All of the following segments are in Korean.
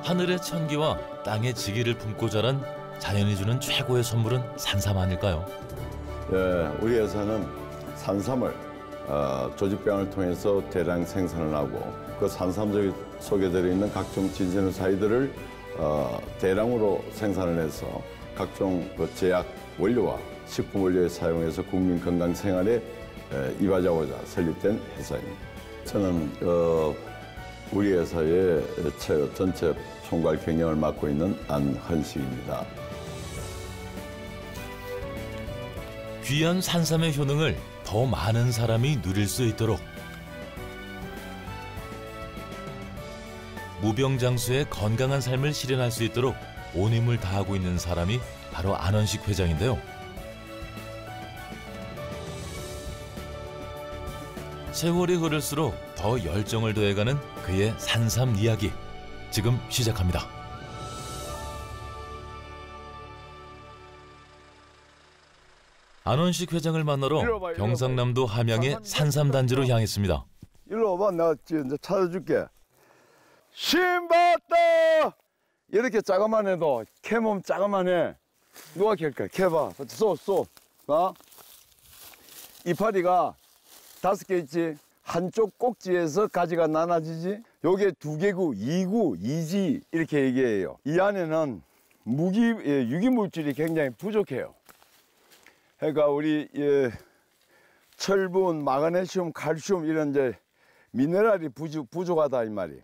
하늘의 천기와 땅의 지기를 품고 자란 자연이 주는 최고의 선물은 산삼 아닐까요? 예, 우리 회사는 산삼을 조직병을 통해서 대량 생산을 하고 그 산삼 속에 들어있는 각종 진세노사이드를 대량으로 생산을 해서 각종 그 제약 원료와 식품 원료에 사용해서 국민 건강 생활에 이바지하고자 설립된 회사입니다. 저는 우리 회사의 전체 총괄 경영을 맡고 있는 안헌식입니다. 귀한 산삼의 효능을 더 많은 사람이 누릴 수 있도록 무병장수의 건강한 삶을 실현할 수 있도록 온 힘을 다하고 있는 사람이 바로 안헌식 회장인데요. 세월이 흐를수록 더 열정을 더해가는 그의 산삼 이야기 지금 시작합니다. 안헌식 회장을 만나러 경상남도 함양의 산삼단지로 향했습니다. 일로 와봐, 내가 이제 찾아줄게. 신봤다! 이렇게 작아만 해도 캐면 작아만 해. 누가 캘까? 캐봐. 쏘. 이파리가 5개 있지. 한쪽 꼭지에서 가지가 나눠지지. 요게 2개구, 2구, 2지 이렇게 얘기해요. 이 안에는 유기물질이 굉장히 부족해요. 그러니까 우리 철분, 마그네슘, 칼슘 이런 이제 미네랄이 부족하다 이 말이.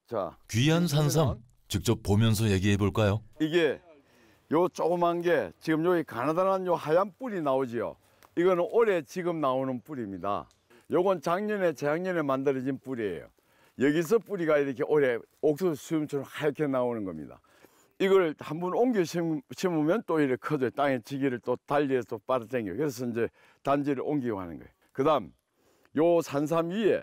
자, 귀한 산삼 직접 보면서 얘기해 볼까요? 이게 요 조그만 게 지금 여기 가나다란 요 하얀 뿔이 나오지요. 이거는 올해 지금 나오는 뿔입니다. 요건 작년에 재작년에 만들어진 뿔이에요. 여기서 뿌리가 이렇게 올해 옥수수 수염처럼 하얗게 나오는 겁니다. 이걸 한번 옮겨 심으면 또 이렇게 커져요. 땅의 지기를 또 달리해서 또 빨아당겨요. 그래서 이제 단지를 옮기고 하는 거예요. 그다음 요 산삼 위에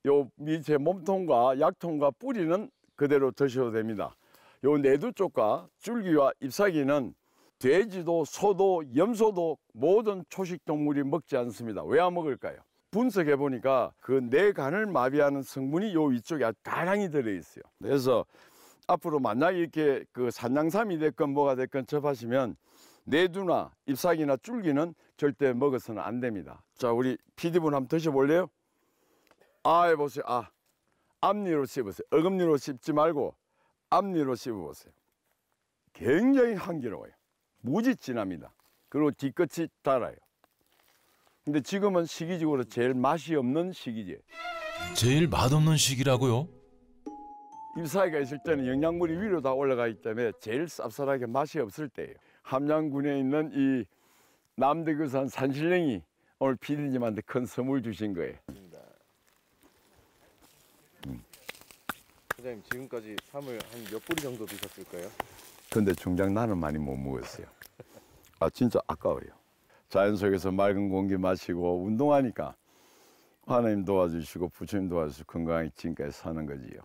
요 밑에 몸통과 약통과 뿌리는 그대로 드셔도 됩니다. 요 내두 쪽과 줄기와 잎사귀는 돼지도 소도 염소도 모든 초식 동물이 먹지 않습니다. 왜 안 먹을까요? 분석해 보니까 그 뇌간을 마비하는 성분이 요 위쪽에 아주 다량이 들어 있어요. 그래서 앞으로 만약에 이렇게 그 산양삼이 됐건 뭐가 됐건 접하시면 내두나 잎사귀나 줄기는 절대 먹어서는 안 됩니다. 자, 우리 PD분 한번 드셔볼래요? 해보세요. 앞니로 씹으세요. 어금니로 씹지 말고 앞니로 씹어보세요. 굉장히 향기로워요. 무지 진합니다. 그리고 뒤끝이 달아요. 근데 지금은 시기적으로 제일 맛이 없는 시기지. 제일 맛없는 시기라고요? 잎사귀가 있을 때는 영양물이 위로 다 올라가기 때문에 제일 쌉쌀하게 맛이 없을 때예요. 함양군에 있는 이 남대교산 산신령이 오늘 피디님한테 큰 선물 주신 거예요. 회장님 지금까지 삼을 한 몇 뿌리 정도 드셨을까요? 근데 정작 나는 많이 못 먹었어요. 진짜 아까워요. 자연 속에서 맑은 공기 마시고 운동하니까 하나님 도와주시고 부처님 도와주시고 건강하게 지금까지 사는 거지요.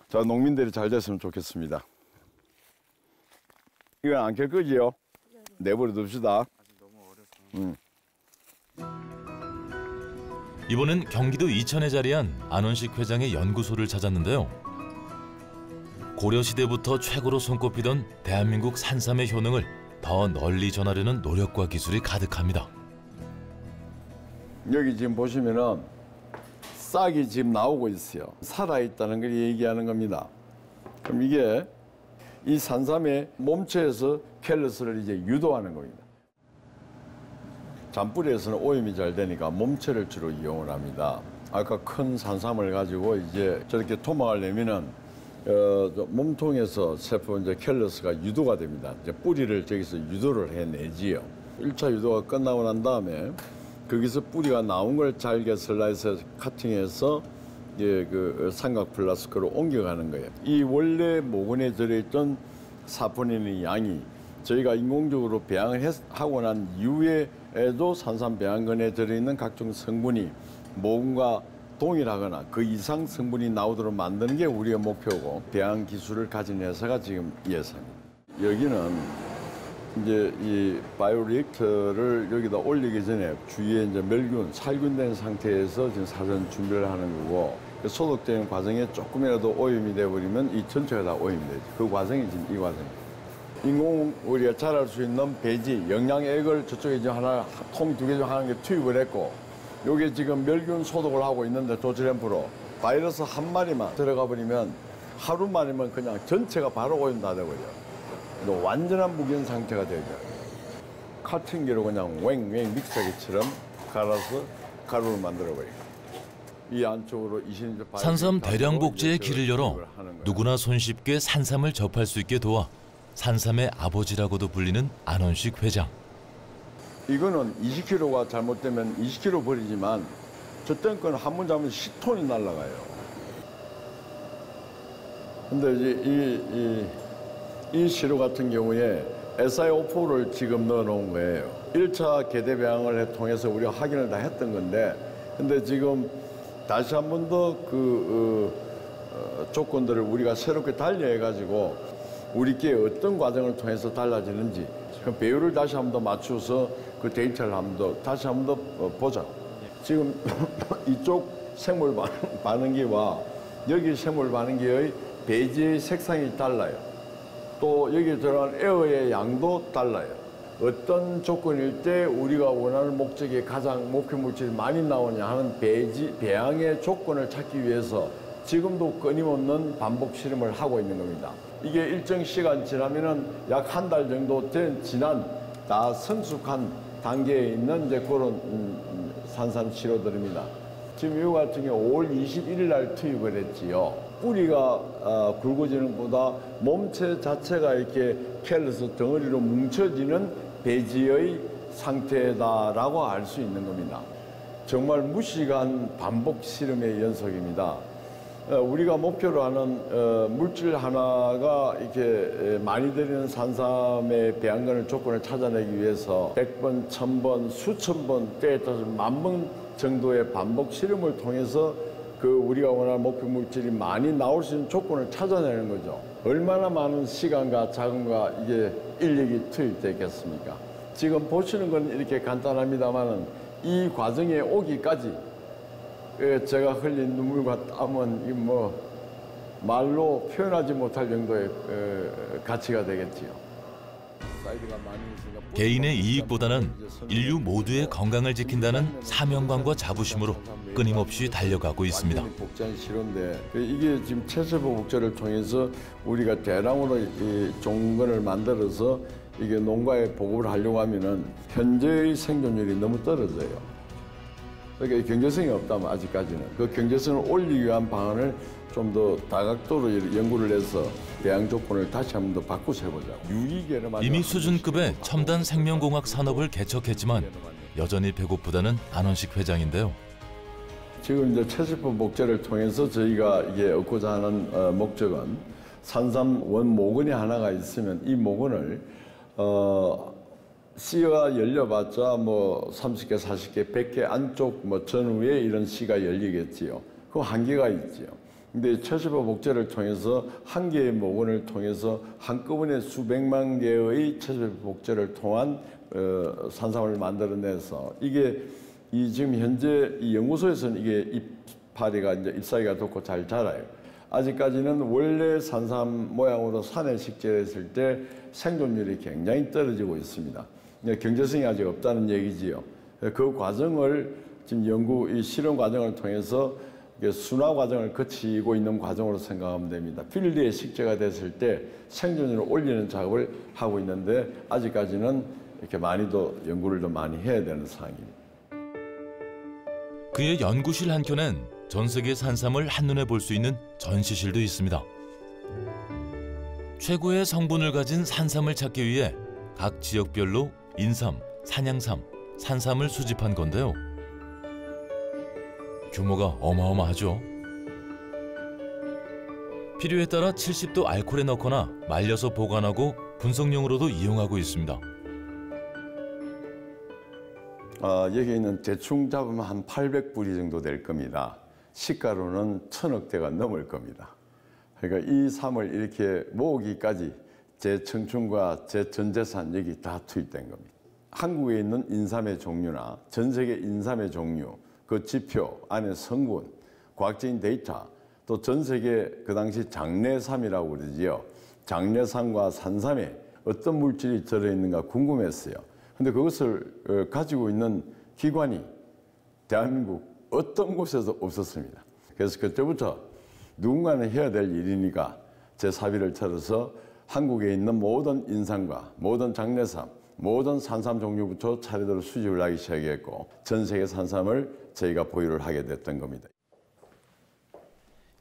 자, 농민들이 잘 됐으면 좋겠습니다. 이건 안 캘 거지요? 내버려 둡시다. 아직 너무 어려서. 이번엔 경기도 이천에 자리한 안헌식 회장의 연구소를 찾았는데요. 고려시대부터 최고로 손꼽히던 대한민국 산삼의 효능을 더 널리 전하려는 노력과 기술이 가득합니다. 여기 지금 보시면은 싹이 지금 나오고 있어요. 살아있다는 걸 얘기하는 겁니다. 그럼 이게 이 산삼의 몸체에서 켈러스를 이제 유도하는 겁니다. 잔뿌리에서는 오염이 잘 되니까 몸체를 주로 이용을 합니다. 아까 큰 산삼을 가지고 이제 저렇게 토막을 내면은 몸통에서 세포 이제 켈러스가 유도가 됩니다. 이제 뿌리를 저기서 유도를 해내지요. 1차 유도가 끝나고 난 다음에 거기서 뿌리가 나온 걸 잘게 슬라이스 카팅해서 그 삼각 플라스크로 옮겨가는 거예요. 이 원래 모근에 들어있던 사포닌의 양이 저희가 인공적으로 배양을 하고 난 이후에도 산삼 배양근에 들어있는 각종 성분이 모근과 동일하거나 그 이상 성분이 나오도록 만드는 게 우리의 목표고 배양 기술을 가진 회사가 지금 이 회사입니다. 여기는 이제 이 바이오리액터를 여기다 올리기 전에 주위에 이제 멸균, 살균된 상태에서 지금 사전 준비를 하는 거고 그 소독되는 과정에 조금이라도 오염이 돼버리면 이 전체가 다 오염이 되죠. 그 과정이 지금 이 과정이에요. 인공 우리가 자랄 수 있는 배지, 영양액을 저쪽에 지금 하나, 통 2개 중 하나에 투입을 했고, 요게 지금 멸균 소독을 하고 있는데 도치램프로 바이러스 한 마리만 들어가 버리면 하루 만이면 그냥 전체가 바로 오염 다 되고요. 완전한 무균 상태가 되죠. 카팅기로 그냥 왱왱 믹서기처럼 갈아서 가루를 만들어 버려요. 이 안쪽으로 산삼 대량 복제의 길을 열어 누구나 손쉽게 산삼을 접할 수 있게 도와 산삼의 아버지라고도 불리는 안원식 회장. 이거는 20kg가 잘못되면 20kg 버리지만 저땐 건 한 번 잡으면 10톤이 날아가요. 근데 이제 이 시루 같은 경우에 SiO4를 지금 넣어 놓은 거예요. 1차 계대 배양을 통해서 우리가 확인을 다 했던 건데, 근데 지금 다시 한 번 더 조건들을 우리가 새롭게 달리해가지고 우리께 어떤 과정을 통해서 달라지는지 그 배율을 다시 한 번 더 맞춰서 그 데이터를 한 번 더 다시 한 번 더 보자. 지금 이쪽 생물 반응기와 여기 생물 반응기의 배지의 색상이 달라요. 또 여기 들어간 에어의 양도 달라요. 어떤 조건일 때 우리가 원하는 목적에 가장 목표 물질이 많이 나오냐 하는 배양의 조건을 찾기 위해서 지금도 끊임없는 반복 실험을 하고 있는 겁니다. 이게 일정 시간 지나면은 약 한 달 정도 지난 다 성숙한 단계에 있는 이제 그런 산삼 시료들입니다. 지금 이거 같은 경우 5월 21일 날 투입을 했지요. 뿌리가 굵어지는 것보다 몸체 자체가 이렇게 캘러스 덩어리로 뭉쳐지는 배지의 상태다라고 알 수 있는 겁니다. 정말 무시간 반복 실험의 연속입니다. 우리가 목표로 하는 물질 하나가 이렇게 많이 들이는 산삼의 배양근의 조건을 찾아내기 위해서 100번, 1000번, 수천 번, 때에 따라서 10,000번 정도의 반복 실험을 통해서 그 우리가 원하는 목표 물질이 많이 나올 수 있는 조건을 찾아내는 거죠. 얼마나 많은 시간과 자금과 이게 인력이 투입되겠습니까? 지금 보시는 건 이렇게 간단합니다만은 이 과정에 오기까지 제가 흘린 눈물과 땀은 뭐 말로 표현하지 못할 정도의 가치가 되겠지요. 개인의 이익보다는 인류 모두의 건강을 지킨다는 사명감과 자부심으로 끊임없이 달려가고 있습니다. 복제한 시료인데 이게 지금 체세포 복제를 통해서 우리가 대량으로 이 종근을 만들어서 이게 농가에 보급을 하려고 하면은 현재의 생존율이 너무 떨어져요. 그러니까 경제성이 없다면 아직까지는 그 경제성을 올리기 위한 방안을 좀 더 다각도로 연구를 해서 배양 조건을 다시 한 번 더 바꾸서 해보자. 이미 수준급의 첨단 생명공학 산업을 개척했지만 여전히 배고프다는 안원식 회장인데요. 지금 이제 체세포 복제를 통해서 저희가 이게 얻고자 하는 목적은 산삼 원 모근이 하나가 있으면 이 모근을 씨가 열려봤자 뭐 30개, 40개, 100개 안쪽 뭐 전후에 이런 씨가 열리겠지요. 그 한계가 있지요. 근데 체세포 복제를 통해서 한 개의 모근을 통해서 한꺼번에 수백만 개의 체세포 복제를 통한 산삼을 만들어내서 이게 이 지금 현재 이 연구소에서는 이게 이파리가 이제 잎사귀가 돋고 잘 자라요. 아직까지는 원래 산삼 모양으로 산에 식재했을 때 생존율이 굉장히 떨어지고 있습니다. 경제성이 아직 없다는 얘기지요. 그 과정을 지금 이 실험 과정을 통해서 순화 과정을 거치고 있는 과정으로 생각하면 됩니다. 필드에 식재가 됐을 때 생존율을 올리는 작업을 하고 있는데 아직까지는 이렇게 많이도 연구를 좀 많이 해야 되는 상황입니다. 그의 연구실 한켠엔 전 세계 산삼을 한눈에 볼 수 있는 전시실도 있습니다. 최고의 성분을 가진 산삼을 찾기 위해 각 지역별로 인삼, 산양삼, 산삼을 수집한 건데요. 규모가 어마어마하죠. 필요에 따라 70도 알코올에 넣거나 말려서 보관하고 분석용으로도 이용하고 있습니다. 여기 있는 대충 잡으면 한 800뿌리 정도 될 겁니다. 시가로는 1000억 대가 넘을 겁니다. 그러니까 이 삶을 이렇게 모으기까지 제 청춘과 제 전 재산 여기 다 투입된 겁니다. 한국에 있는 인삼의 종류나 전 세계 인삼의 종류, 그 지표 안에 성분, 과학적인 데이터, 또 전 세계 그 당시 장내삼이라고 그러지요. 장내삼과 산삼에 어떤 물질이 들어있는가 궁금했어요. 근데 그것을 가지고 있는 기관이 대한민국 어떤 곳에도 없었습니다. 그래서 그때부터 누군가는 해야 될 일이니까 제 사비를 차려서 한국에 있는 모든 인삼과 모든 장내삼, 모든 산삼 종류부터 차례대로 수집을 하기 시작했고 전 세계 산삼을 저희가 보유를 하게 됐던 겁니다.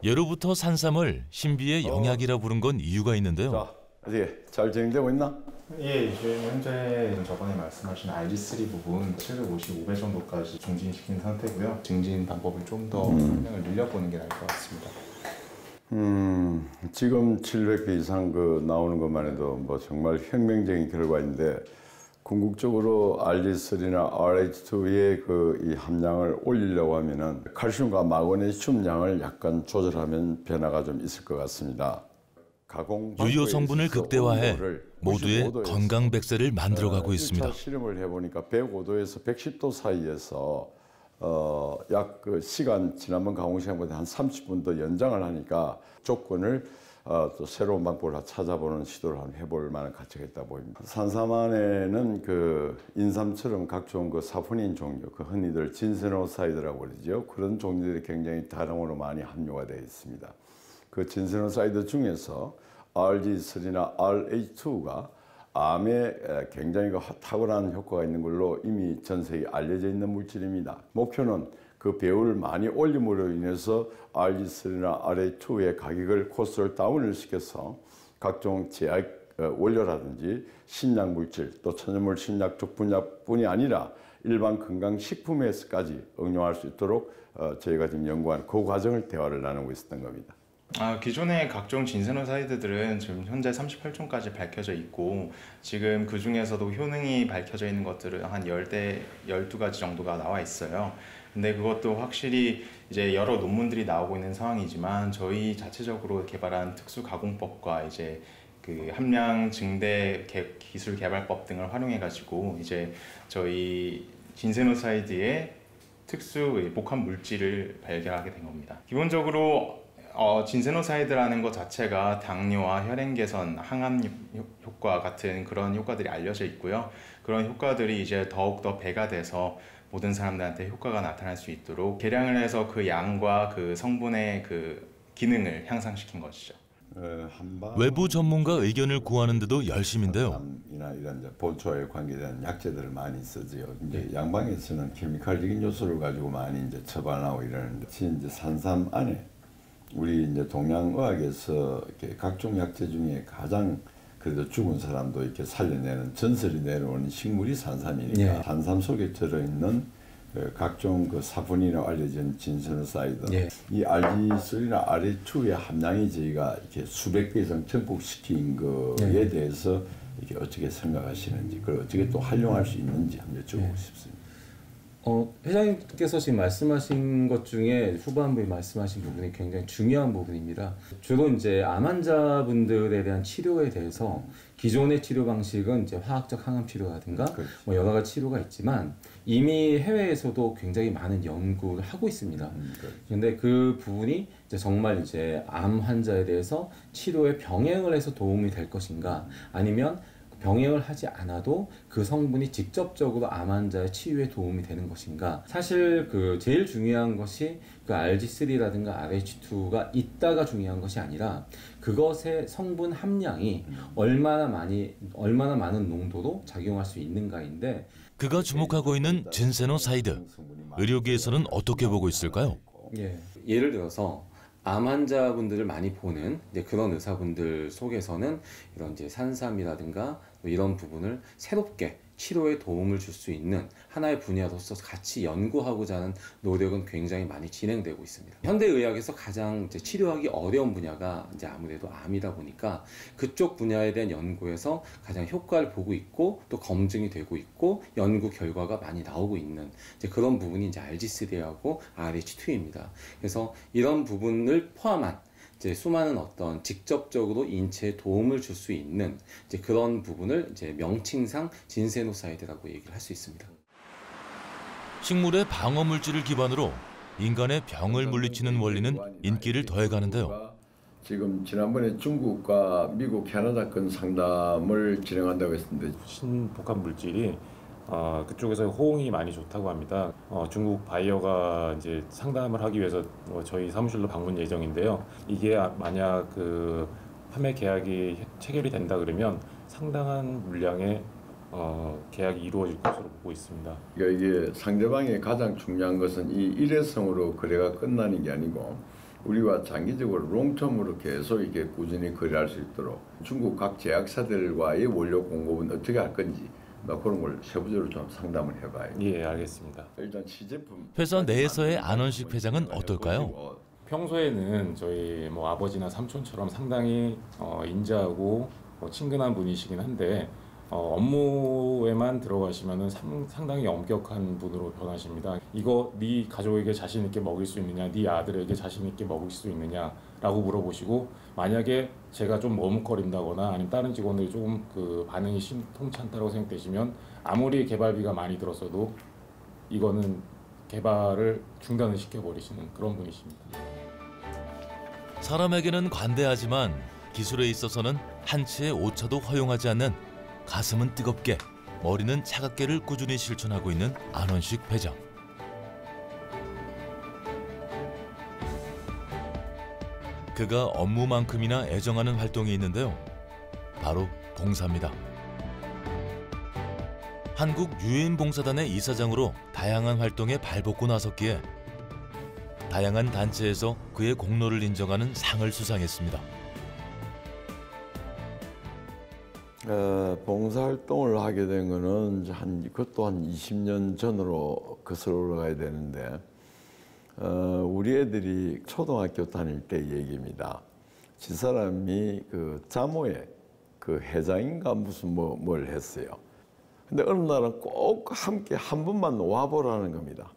예로부터 산삼을 신비의 영약이라 부른 건 이유가 있는데요. 자, 어떻게 잘 진행되고 있나? 예, 지금 현재 저번에 말씀하신 RG3 부분 755배 정도까지 중진시킨 상태고요. 증진 방법을 좀 더 설명을 늘려보는 게 나을 것 같습니다. 지금 700배 이상 나오는 것만 해도 뭐 정말 혁명적인 결과인데 궁극적으로 RG3나 RH2의 이 함량을 올리려고 하면은 칼슘과 마그네슘 양을 약간 조절하면 변화가 좀 있을 것 같습니다. 유효 성분을 극대화해 모두의 건강 백세를 만들어가고 있습니다. 실험을 해보니까 105도에서 110도 사이에서 약 시간 지난번 가공 시간보다 한 30분 더 연장을 하니까 조건을 또 새로운 방법을 찾아보는 시도를 한번 해볼 만한 가치가 있다 보입니다. 산삼 안에는 인삼처럼 각종 사포닌 종류, 흔히들 진세노사이드라고 그러죠. 그런 종류들이 굉장히 다량으로 많이 함유가 되어 있습니다. 그 진세노사이드 중에서 RG3나 RH2가 암에 굉장히 탁월한 효과가 있는 걸로 이미 전 세계에 알려져 있는 물질입니다. 목표는 그 배율을 많이 올림으로 인해서 RG3나 RH2의 가격을 코스를 다운을 시켜서 각종 제약 원료라든지 신약 물질 또 천연물 신약 쪽 분야뿐이 아니라 일반 건강식품에서까지 응용할 수 있도록 저희가 지금 연구한 그 과정을 대화를 나누고 있었던 겁니다. 기존의 각종 진세노사이드들은 지금 현재 38종까지 밝혀져 있고 지금 그 중에서도 효능이 밝혀져 있는 것들은 한 12가지 정도가 나와 있어요. 근데 그것도 확실히 이제 여러 논문들이 나오고 있는 상황이지만 저희 자체적으로 개발한 특수 가공법과 이제 그 함량 증대 기술 개발법 등을 활용해 가지고 이제 저희 진세노사이드의 특수 복합 물질을 발견하게 된 겁니다. 기본적으로 진세노사이드라는 것 자체가 당뇨와 혈행 개선, 항암 효과 같은 그런 효과들이 알려져 있고요. 그런 효과들이 이제 더욱더 배가 돼서 모든 사람들한테 효과가 나타날 수 있도록 개량을 해서 그 양과 그 성분의 그 기능을 향상시킨 것이죠. 외부 전문가 의견을 구하는데도 열심인데요. 이나 이런 본초에 관계된 약재들을 많이 쓰지요. 이제 양방에서는 케미칼적인 요소를 가지고 많이 이제 처방하고 이러는데, 이제 산삼 안에 우리 이제 동양의학에서 이렇게 각종 약재 중에 가장 그래도 죽은 사람도 이렇게 살려내는 전설이 내려오는 식물이 산삼이니까 산삼 속에 들어있는 각종 사분이라고 알려진 진세노사이드, 이 RG3나 RH2의 함량이 저희가 이렇게 수백 배 이상 증폭시킨 거에 대해서 이렇게 어떻게 생각하시는지, 그걸 어떻게 또 활용할 수 있는지 한번 여쭤보고 싶습니다. 회장님께서 지금 말씀하신 것 중에 후반부에 말씀하신 부분이 굉장히 중요한 부분입니다. 주로 이제 암 환자분들에 대한 치료에 대해서 기존의 치료 방식은 이제 화학적 항암 치료라든가 뭐 여러 가지 치료가 있지만 이미 해외에서도 굉장히 많은 연구를 하고 있습니다. 그런데 그 부분이 이제 정말 이제 암 환자에 대해서 치료에 병행을 해서 도움이 될 것인가, 아니면 병행을 하지 않아도 그 성분이 직접적으로 암 환자의 치유에 도움이 되는 것인가. 사실 제일 중요한 것이 RG3라든가 RH2가 있다가 중요한 것이 아니라 그것의 성분 함량이 얼마나 많은 농도로 작용할 수 있는가인데, 그가 주목하고 있는 진세노사이드, 의료계에서는 어떻게 보고 있을까요? 예를 들어서 암 환자분들을 많이 보는 그런 의사분들 속에서는 이런 이제 산삼이라든가 이런 부분을 새롭게 치료에 도움을 줄 수 있는 하나의 분야로서 같이 연구하고자 하는 노력은 굉장히 많이 진행되고 있습니다. 현대의학에서 가장 이제 치료하기 어려운 분야가 이제 아무래도 암이다 보니까 그쪽 분야에 대한 연구에서 가장 효과를 보고 있고 또 검증이 되고 있고 연구 결과가 많이 나오고 있는 이제 그런 부분이 이제 RG3하고 RH2입니다. 그래서 이런 부분을 포함한 이제 수많은 어떤 직접적으로 인체에 도움을 줄 수 있는 이제 그런 부분을 이제 명칭상 진세노사이드라고 얘기를 할 수 있습니다. 식물의 방어 물질을 기반으로 인간의 병을 물리치는 원리는 인기를 더해가는데요. 지금 지난번에 중국과 미국, 캐나다권 상담을 진행한다고 했습니다. 신복합 물질이 그쪽에서 호응이 많이 좋다고 합니다. 중국 바이어가 이제 상담을 하기 위해서 저희 사무실로 방문 예정인데요. 이게 만약 그 판매 계약이 체결이 된다 그러면 상당한 물량의 계약이 이루어질 것으로 보고 있습니다. 그러니까 이게 상대방이 가장 중요한 것은 이 일회성으로 거래가 끝나는 게 아니고 우리와 장기적으로 롱텀으로 계속 이렇게 꾸준히 거래할 수 있도록 중국 각 제약사들과의 원료 공급은 어떻게 할 건지 그런 걸 세부적으로 좀 상담을 해봐요. 예, 알겠습니다. 일단 시제품 회사 내에서의 안원식 회장은 어떨까요? 평소에는 저희 아버지나 삼촌처럼 상당히 인자하고 친근한 분이시긴 한데 업무에만 들어가시면은 상당히 엄격한 분으로 변하십니다. 이거 네 가족에게 자신 있게 먹일 수 있느냐, 네 아들에게 자신 있게 먹일 수 있느냐라고 물어보시고 만약에 제가 좀 머뭇거린다거나 아니면 다른 직원들이 조금 그 반응이 심통치 않다고 생각되시면 아무리 개발비가 많이 들었어도 이거는 개발을 중단을 시켜버리시는 그런 분이십니다. 사람에게는 관대하지만 기술에 있어서는 한치의 오차도 허용하지 않는 가슴은 뜨겁게 머리는 차갑게를 꾸준히 실천하고 있는 안원식 회장. 그가 업무만큼이나 애정하는 활동이 있는데요. 바로 봉사입니다. 한국 유엔봉사단의 이사장으로 다양한 활동에 발벗고 나섰기에 다양한 단체에서 그의 공로를 인정하는 상을 수상했습니다. 봉사활동을 하게 된 거는 그것도 한 20년 전으로 거슬러 올라가야 되는데 우리 애들이 초등학교 다닐 때 얘기입니다. 집사람이 그 자모의 그 회장인가 무슨 뭘 했어요. 근데 어느 날은 꼭 함께 한 번만 와보라는 겁니다.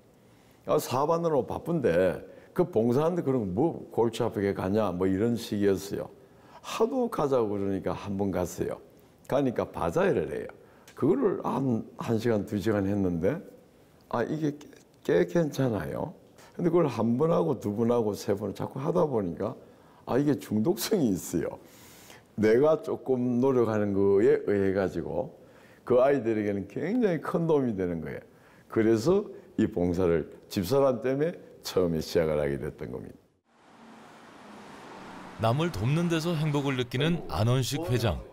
사반으로 바쁜데 그 봉사하는데 그런 뭐 골치 아프게 가냐 뭐 이런 식이었어요. 하도 가자고 그러니까 한 번 갔어요. 가니까 바자회를 해요. 그거를 한 1시간, 2시간 했는데 이게 꽤 괜찮아요. 근데 그걸 한 번 하고 두 번 하고 세 번 자꾸 하다 보니까 이게 중독성이 있어요. 내가 조금 노력하는 거에 의해 가지고 그 아이들에게는 굉장히 큰 도움이 되는 거예요. 그래서 이 봉사를 집사람 때문에 처음에 시작을 하게 됐던 겁니다. 남을 돕는 데서 행복을 느끼는 안원식 회장.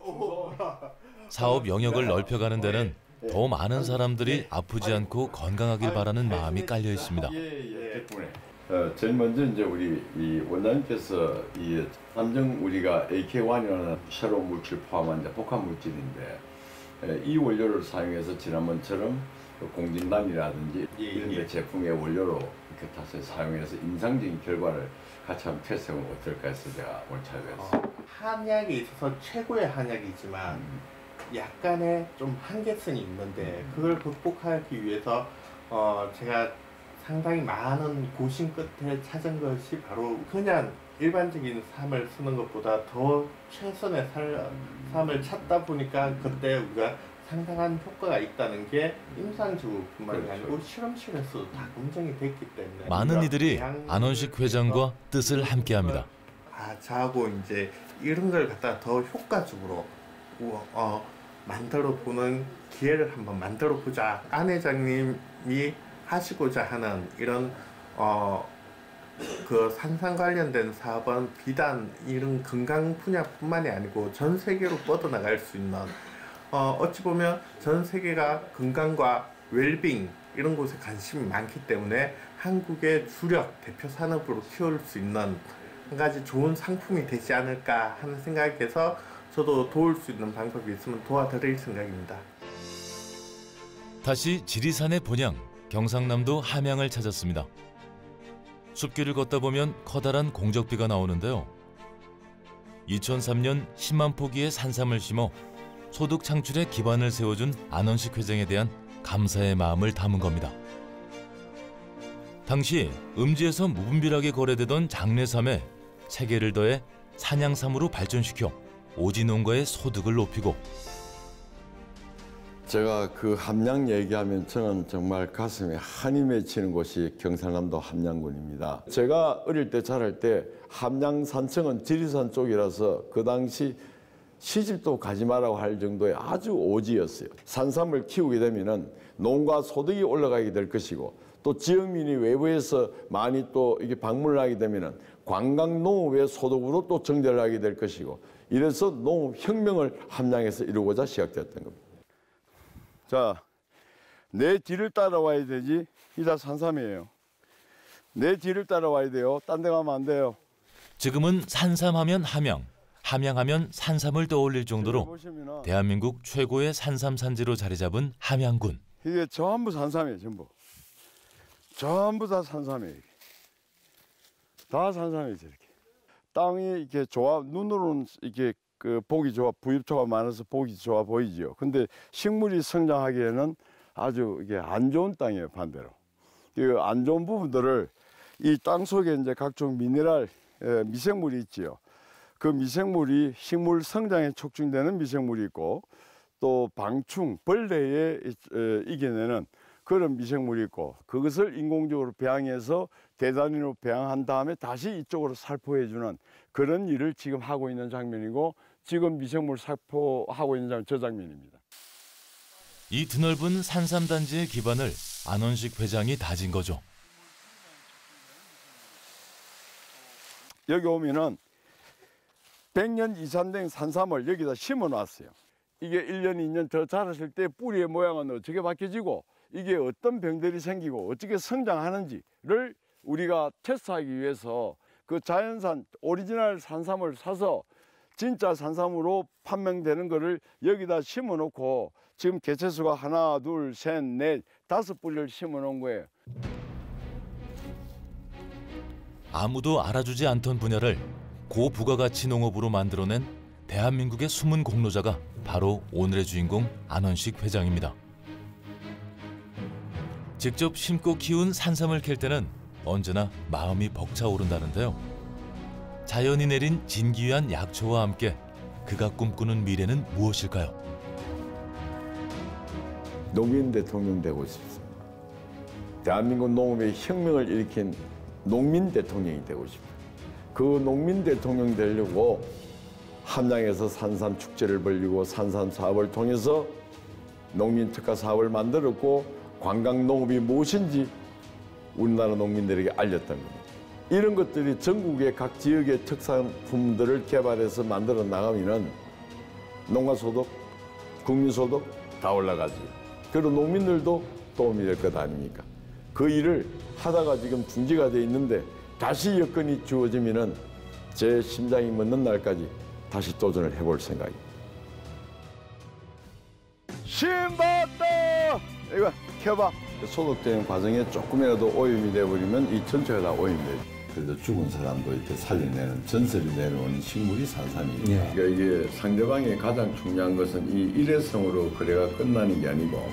사업 영역을 넓혀가는 데는 더 많은 사람들이 아프지 않고 건강하길 바라는 마음이 깔려 있습니다. 제일 먼저 이제 우리 이 원장님께서 이 삼정 우리가 AK1이라는 새로운 물질 포함한 이제 복합 물질인데 이 원료를 사용해서 지난번처럼 공진단이라든지 이런 데 제품의 원료로 이렇게 다시 사용해서 인상적인 결과를 같이 한번 테스트해보면 어떨까 해서 제가 오늘 찾아뵙습니다. 한약에 있어서 최고의 한약이지만 약간의 좀 한계성이 있는데 그걸 극복하기 위해서 제가 상당히 많은 고심 끝에 찾은 것이 바로 그냥 일반적인 삶을 쓰는 것보다 더 최선의 삶을 찾다 보니까 그때 우리가 상당한 효과가 있다는 게 임상적으로뿐만이 아니고 실험실에서도 다 검증이 됐기 때문에 많은 이들이 안원식 회장과 뜻을 함께합니다. 저하고 이제 이런 걸 갖다가 더 효과적으로 만들어 보는 기회를 한번 만들어 보자. 안 회장님이 하시고자 하는 이런 그 산상 관련된 사업은 비단 이런 건강 분야뿐만이 아니고 전 세계로 뻗어나갈 수 있는 어찌 보면 전 세계가 건강과 웰빙 이런 곳에 관심이 많기 때문에 한국의 주력 대표 산업으로 키울 수 있는 한 가지 좋은 상품이 되지 않을까 하는 생각에서 저도 도울 수 있는 방법이 있으면 도와드릴 생각입니다. 다시 지리산의 본향, 경상남도 함양을 찾았습니다. 숲길을 걷다 보면 커다란 공적비가 나오는데요. 2003년 10만 포기의 산삼을 심어 소득 창출의 기반을 세워준 안원식 회장에 대한 감사의 마음을 담은 겁니다. 당시 음지에서 무분별하게 거래되던 장례삼에 체계를 더해 산양삼으로 발전시켜 오지 농가의 소득을 높이고 제가 그 함양 얘기하면 저는 정말 가슴에 한이 맺히는 곳이 경상남도 함양군입니다. 제가 어릴 때 자랄 때 함양 산청은 지리산 쪽이라서 그 당시 시집도 가지 말라고 할 정도의 아주 오지였어요. 산삼을 키우게 되면은 농가 소득이 올라가게 될 것이고 또 지역민이 외부에서 많이 또 이게 방문을 하게 되면은 관광 농업의 소득으로 또 증대를 하게 될 것이고 이래서 농업 혁명을 함양에서 이루고자 시작되었던 겁니다. 자, 내 뒤를 따라와야 되지. 이다 산삼이에요. 내 뒤를 따라와야 돼요. 딴 데 가면 안 돼요. 지금은 산삼하면 함양, 함양하면 산삼을 떠올릴 정도로 보시면은 대한민국 최고의 산삼 산지로 자리 잡은 함양군. 이게 전부 산삼이에요. 전부 다 산삼이에요. 이게. 다 산삼이죠. 이렇게. 땅이 이렇게 좋아, 눈으로는 이렇게 그 보기 좋아, 부엽초가 많아서 보기 좋아 보이지요. 근데 식물이 성장하기에는 아주 이게 안 좋은 땅이에요. 반대로. 그 안 좋은 부분들을 이 땅 속에 이제 각종 미네랄, 미생물이 있지요. 그 미생물이 식물 성장에 촉진되는 미생물이 있고 또 방충, 벌레에 이겨내는 그런 미생물이 있고 그것을 인공적으로 배양해서 대단위로 배양한 다음에 다시 이쪽으로 살포해주는 그런 일을 지금 하고 있는 장면이고 지금 미생물 살포하고 있는 저 장면입니다. 이 드넓은 산삼 단지의 기반을 안원식 회장이 다진 거죠. 여기 오면은 100년 이상 된 산삼을 여기다 심어 놨어요. 이게 1년, 2년 더 자랐을 때 뿌리의 모양은 어떻게 바뀌어지고 이게 어떤 병들이 생기고 어떻게 성장하는지를 우리가 테스트하기 위해서 그 자연산 오리지널 산삼을 사서 진짜 산삼으로 판명되는 거를 여기다 심어 놓고 지금 개체수가 하나, 둘, 셋, 넷, 5뿌리를 심어 놓은 거예요. 아무도 알아주지 않던 분야를 고부가가치 농업으로 만들어낸 대한민국의 숨은 공로자가 바로 오늘의 주인공 안원식 회장입니다. 직접 심고 키운 산삼을 캘 때는 언제나 마음이 벅차오른다는데요. 자연이 내린 진귀한 약초와 함께 그가 꿈꾸는 미래는 무엇일까요? 농민 대통령 되고 싶습니다. 대한민국 농업의 혁명을 일으킨 농민 대통령이 되고 싶어요. 그 농민 대통령 되려고 함양에서 산삼 축제를 벌이고 산삼 사업을 통해서 농민 특화 사업을 만들었고 관광 농업이 무엇인지 우리나라 농민들에게 알렸던 겁니다. 이런 것들이 전국의 각 지역의 특산품들을 개발해서 만들어 나가면은 농가소득, 국민소득 다 올라가지. 그리고 농민들도 도움이 될 것 아닙니까? 그 일을 하다가 지금 중지가 돼 있는데 다시 여건이 주어지면은 제 심장이 멎는 날까지 다시 도전을 해볼 생각입니다. 신봤다! 이거 켜봐. 소독되는 과정에 조금이라도 오염이 돼버리면 이 전체가 다 오염이 돼요. 그래도 죽은 사람도 이렇게 살려내는 전설이 내려오는 식물이 산삼입니다. 예. 그러니까 이게 상대방의 가장 중요한 것은 이 일회성으로 거래가 끝나는 게 아니고